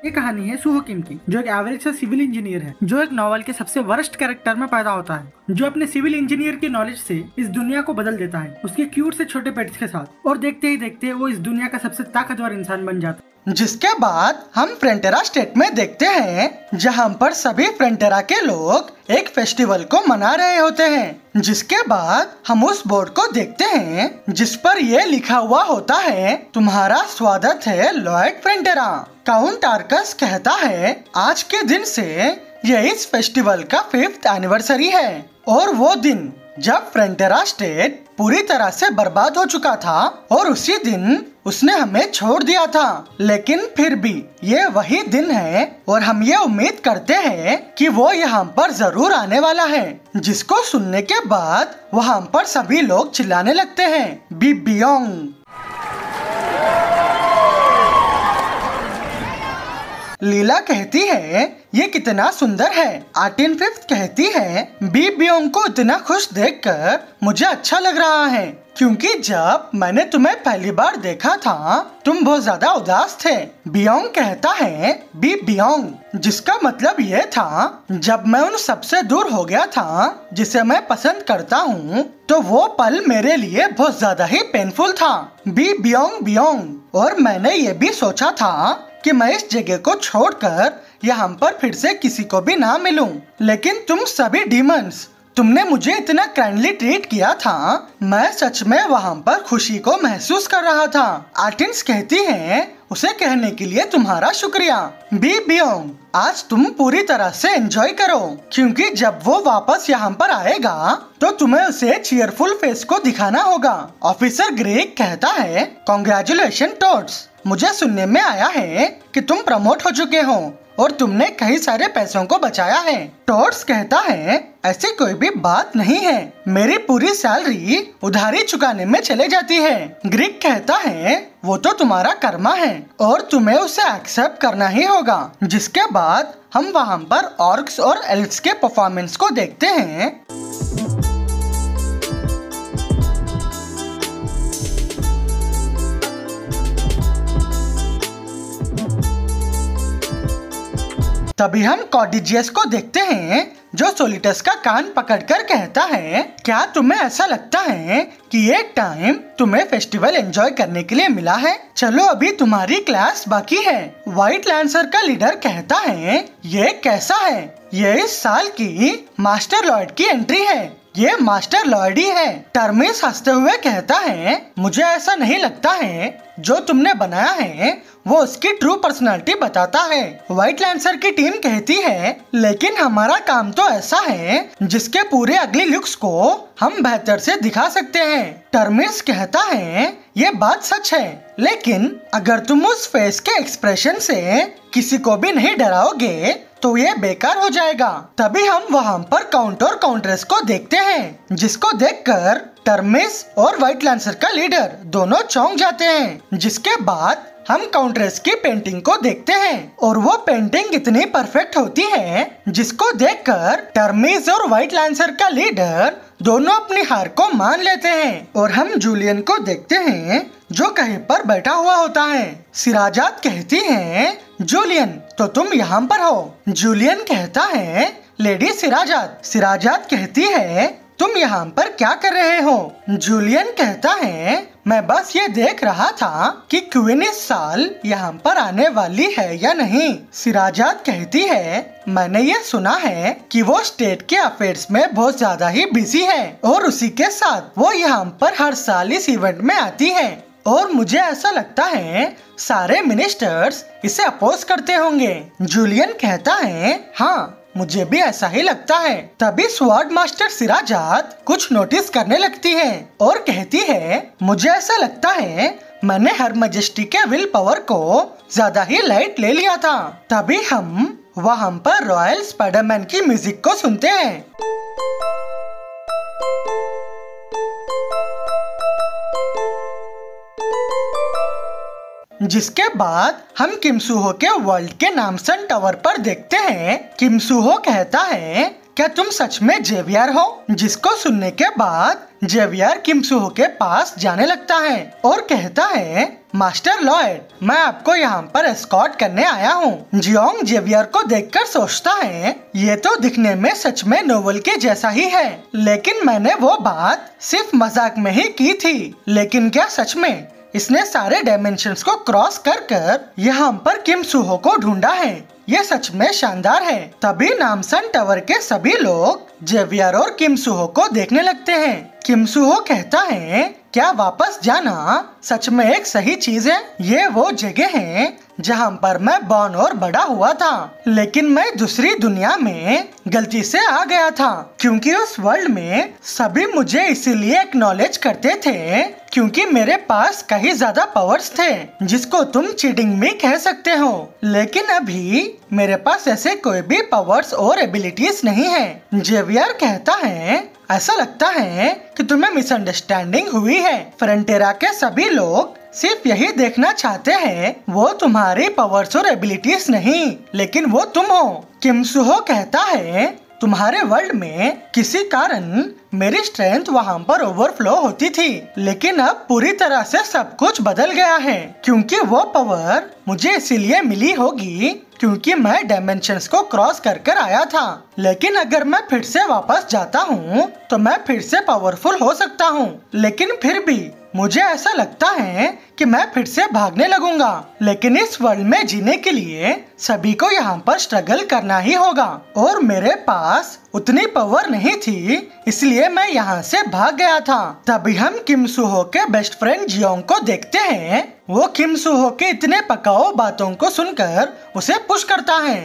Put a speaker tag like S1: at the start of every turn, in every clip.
S1: ये कहानी है सुहो किम की, जो एक एवरेज सा सिविल इंजीनियर है, जो एक नॉवल के सबसे वर्स्ट कैरेक्टर में पैदा होता है, जो अपने सिविल इंजीनियर की नॉलेज से इस दुनिया को बदल देता है उसके क्यूट से छोटे पेट्स के साथ, और देखते ही देखते वो इस दुनिया का सबसे ताकतवर इंसान बन जाता है।
S2: जिसके बाद हम फ्रंटेरा स्टेट में देखते हैं, जहां पर सभी फ्रंटेरा के लोग एक फेस्टिवल को मना रहे होते हैं। जिसके बाद हम उस बोर्ड को देखते हैं जिस पर ये लिखा हुआ होता है, तुम्हारा स्वागत है लॉर्ड फ्रंटेरा। काउंट आर्कस कहता है आज के दिन से ये इस फेस्टिवल का 5th एनिवर्सरी है, और वो दिन जब फ्रंटेरा स्टेट पूरी तरह से बर्बाद हो चुका था और उसी दिन उसने हमें छोड़ दिया था। लेकिन फिर भी ये वही दिन है और हम ये उम्मीद करते हैं कि वो यहाँ पर जरूर आने वाला है। जिसको सुनने के बाद वहाँ पर सभी लोग चिल्लाने लगते हैं, बी बियोंग। लीला कहती है ये कितना सुंदर है। आर्टिन फिफ्थ कहती है बी बियोंग को इतना खुश देखकर मुझे अच्छा लग रहा है, क्योंकि जब मैंने तुम्हें पहली बार देखा था तुम बहुत ज्यादा उदास थे। बियोंग कहता है बी बियोंग, जिसका मतलब ये था जब मैं उन सबसे दूर हो गया था जिसे मैं पसंद करता हूँ, तो वो पल मेरे लिए बहुत ज्यादा ही पेनफुल था। बी बियोंग बियोंग। और मैंने ये भी सोचा था कि मैं इस जगह को छोड़कर यहाँ पर फिर से किसी को भी ना मिलूं, लेकिन तुम सभी डीमंस, तुमने मुझे इतना काइंडली ट्रीट किया था, मैं सच में वहाँ पर खुशी को महसूस कर रहा था। आर्टिन्स कहती है उसे कहने के लिए तुम्हारा शुक्रिया। बी बियोंग, आज तुम पूरी तरह से एंजॉय करो, क्योंकि जब वो वापस यहाँ पर आएगा तो तुम्हें उसे चीयरफुल फेस को दिखाना होगा। ऑफिसर ग्रेग कहता है कॉन्ग्रेचुलेशन टोड्स, मुझे सुनने में आया है कि तुम प्रमोट हो चुके हो और तुमने कई सारे पैसों को बचाया है। टोड्स कहता है ऐसी कोई भी बात नहीं है, मेरी पूरी सैलरी उधारी चुकाने में चले जाती है। ग्रीक कहता है वो तो तुम्हारा कर्मा है और तुम्हें उसे एक्सेप्ट करना ही होगा। जिसके बाद हम वहाँ पर ऑर्क्स और एल्फ्स के परफॉर्मेंस को देखते हैं। तभी हम कॉर्डिजियस को देखते हैं, जो सोलिटस का कान पकड़कर कहता है क्या तुम्हें ऐसा लगता है कि ये टाइम तुम्हें फेस्टिवल एंजॉय करने के लिए मिला है? चलो अभी तुम्हारी क्लास बाकी है। व्हाइट लैंसर का लीडर कहता है ये कैसा है, ये इस साल की मास्टर लॉर्ड की एंट्री है, ये मास्टर लॉर्ड ही है। टर्मिस हंसते हुए कहता है मुझे ऐसा नहीं लगता है जो तुमने बनाया है वो उसकी ट्रू पर्सनालिटी बताता है। व्हाइट लैंसर की टीम कहती है लेकिन हमारा काम तो ऐसा है जिसके पूरे अगली लुक्स को हम बेहतर से दिखा सकते हैं। टर्मिस कहता है ये बात सच है, लेकिन अगर तुम उस फेस के एक्सप्रेशन से किसी को भी नहीं डराओगे तो ये बेकार हो जाएगा। तभी हम वहाँ पर काउंट और काउंट्रेस को देखते हैं, जिसको देखकर टर्मिस और व्हाइट लैंसर का लीडर दोनों चौंक जाते हैं। जिसके बाद हम काउंट्रेस की पेंटिंग को देखते हैं और वो पेंटिंग इतनी परफेक्ट होती है जिसको देखकर टर्मिस और व्हाइट लैंसर का लीडर दोनों अपनी हार को मान लेते हैं। और हम जूलियन को देखते हैं जो कहीं पर बैठा हुआ होता है। सिराजात कहती है जूलियन तो तुम यहाँ पर हो। जूलियन कहता है लेडी सिराजात। सिराजात कहती है तुम यहाँ पर क्या कर रहे हो? जूलियन कहता है मैं बस ये देख रहा था कि क्वीन इस साल यहाँ पर आने वाली है या नहीं। सिराजात कहती है मैंने ये सुना है कि वो स्टेट के अफेयर्स में बहुत ज्यादा ही बिजी है और उसी के साथ वो यहाँ पर हर साल इस इवेंट में आती है, और मुझे ऐसा लगता है सारे मिनिस्टर्स इसे अपोज करते होंगे। जूलियन कहता है हाँ मुझे भी ऐसा ही लगता है। तभी स्वॉर्ड मास्टर सिराजात कुछ नोटिस करने लगती है और कहती है मुझे ऐसा लगता है मैंने हर मजेस्टी के विल पावर को ज्यादा ही लाइट ले लिया था। तभी हम वहाँ पर रॉयल स्पाइडरमैन की म्यूजिक को सुनते हैं। जिसके बाद हम किम सुहो के वर्ल्ड के नामसन टावर पर देखते हैं। किम सुहो कहता है क्या तुम सच में जेवियर हो? जिसको सुनने के बाद जेवियर किम सुहो के पास जाने लगता है और कहता है मास्टर लॉयड, मैं आपको यहाँ पर एस्कॉर्ट करने आया हूँ। जियोंग जेवियर को देखकर सोचता है ये तो दिखने में सच में नोवेल के जैसा ही है, लेकिन मैंने वो बात सिर्फ मजाक में ही की थी। लेकिन क्या सच में इसने सारे डायमेंशंस को क्रॉस कर यहाँ पर किम सुहो को ढूंढा है? ये सच में शानदार है। तभी नामसन टावर के सभी लोग जेवियर और किम सुहो को देखने लगते हैं। किम सुहो कहता है क्या वापस जाना सच में एक सही चीज है? ये वो जगह है जहाँ पर मैं बॉर्न और बड़ा हुआ था, लेकिन मैं दूसरी दुनिया में गलती से आ गया था, क्योंकि उस वर्ल्ड में सभी मुझे इसीलिए एक्नॉलेज करते थे क्योंकि मेरे पास कहीं ज्यादा पावर्स थे, जिसको तुम चीटिंग भी कह सकते हो। लेकिन अभी मेरे पास ऐसे कोई भी पावर्स और एबिलिटीज नहीं है। जेवियर कहता है ऐसा लगता है कि तुम्हें मिसअंडरस्टैंडिंग हुई है। फ्रंटेरा के सभी लोग सिर्फ यही देखना चाहते हैं, वो तुम्हारी पावर्स और एबिलिटीज नहीं, लेकिन वो तुम हो। किम सुहो कहता है तुम्हारे वर्ल्ड में किसी कारण मेरी स्ट्रेंथ वहाँ पर ओवरफ्लो होती थी, लेकिन अब पूरी तरह से सब कुछ बदल गया है, क्योंकि वो पावर मुझे इसीलिए मिली होगी क्योंकि मैं डायमेंशंस को क्रॉस कर आया था। लेकिन अगर मैं फिर से वापस जाता हूँ तो मैं फिर से पावरफुल हो सकता हूँ, लेकिन फिर भी मुझे ऐसा लगता है कि मैं फिर से भागने लगूंगा। लेकिन इस वर्ल्ड में जीने के लिए सभी को यहाँ पर स्ट्रगल करना ही होगा, और मेरे पास उतनी पावर नहीं थी, इसलिए मैं यहाँ से भाग गया था। तभी हम किम सुहो के बेस्ट फ्रेंड जियोंग को देखते हैं। वो किम सुहो के इतने पकाऊ बातों को सुनकर उसे पुश करता है।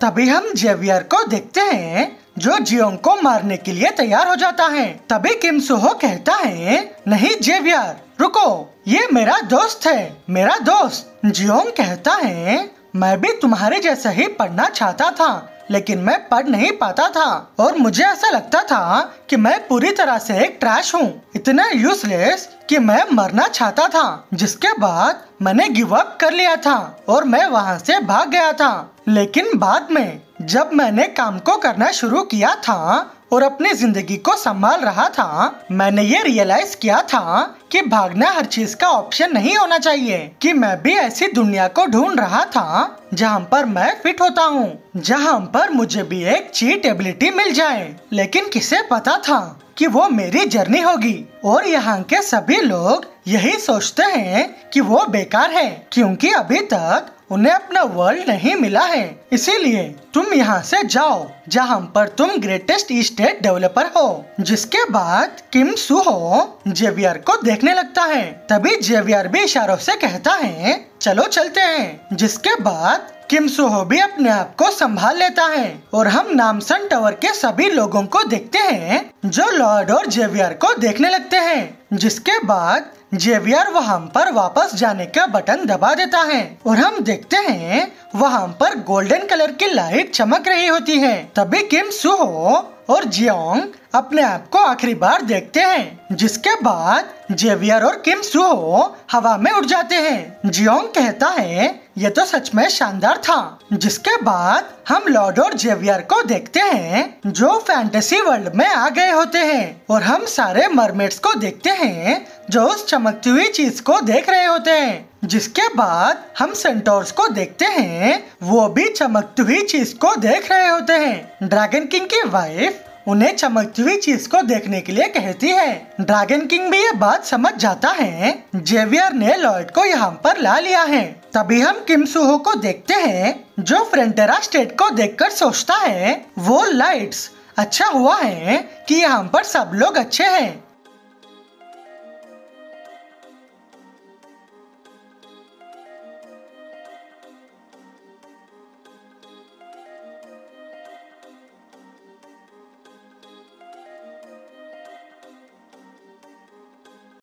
S2: तभी हम जेवियर को देखते हैं जो जियोंग को मारने के लिए तैयार हो जाता है। तभी किम सुहो कहता है नहीं जेवियर रुको, ये मेरा दोस्त है, मेरा दोस्त। जियोंग कहता है मैं भी तुम्हारे जैसा ही पढ़ना चाहता था, लेकिन मैं पढ़ नहीं पाता था और मुझे ऐसा लगता था कि मैं पूरी तरह से एक ट्रैश हूँ, इतना यूजलेस कि मैं मरना चाहता था। जिसके बाद मैंने गिव अप कर लिया था और मैं वहाँ से भाग गया था। लेकिन बाद में जब मैंने काम को करना शुरू किया था और अपनी जिंदगी को संभाल रहा था, मैंने ये रियलाइज किया था कि भागना हर चीज का ऑप्शन नहीं होना चाहिए, कि मैं भी ऐसी दुनिया को ढूंढ रहा था जहाँ पर मैं फिट होता हूँ, जहाँ पर मुझे भी एक चीट एबिलिटी मिल जाए। लेकिन किसे पता था कि वो मेरी जर्नी होगी, और यहाँ के सभी लोग यही सोचते हैं कि वो बेकार है क्योंकि अभी तक उन्हें अपना वर्ल्ड नहीं मिला है। इसीलिए तुम यहाँ से जाओ जहाँ पर तुम ग्रेटेस्ट स्टेट डेवलपर हो। जिसके बाद किम सुहो जेवियर को देखने लगता है। तभी जेवियर भी इशारों से कहता है चलो चलते हैं। जिसके बाद किम सुहो भी अपने आप को संभाल लेता है और हम नामसन टावर के सभी लोगों को देखते हैं जो लॉर्ड और जेवियर को देखने लगते हैं। जिसके बाद जेवियर वहाँ पर वापस जाने का बटन दबा देता है और हम देखते हैं वहाँ पर गोल्डन कलर की लाइट चमक रही होती है। तभी किम सुहो और जियोंग अपने आप को आखिरी बार देखते हैं। जिसके बाद जेवियर और किम सुहो हवा में उड़ जाते हैं। जियोंग कहता है ये तो सच में शानदार था। जिसके बाद हम लॉर्ड और जेवियर को देखते हैं जो फैंटेसी वर्ल्ड में आ गए होते हैं, और हम सारे मरमेड्स को देखते हैं जो उस चमकती हुई चीज को देख रहे होते हैं। जिसके बाद हम सेंटोर्स को देखते हैं, वो भी चमकती हुई चीज को देख रहे होते हैं। ड्रैगन किंग की वाइफ उन्हें चमकती हुई चीज को देखने के लिए कहती है। ड्रैगन किंग भी ये बात समझ जाता है जेवियर ने लॉयड को यहाँ पर ला लिया है। तभी हम किम सुहो को देखते हैं जो फ्रंटेरा स्टेट को देखकर सोचता है वो लाइट्स, अच्छा हुआ है कि यहाँ पर सब लोग अच्छे हैं,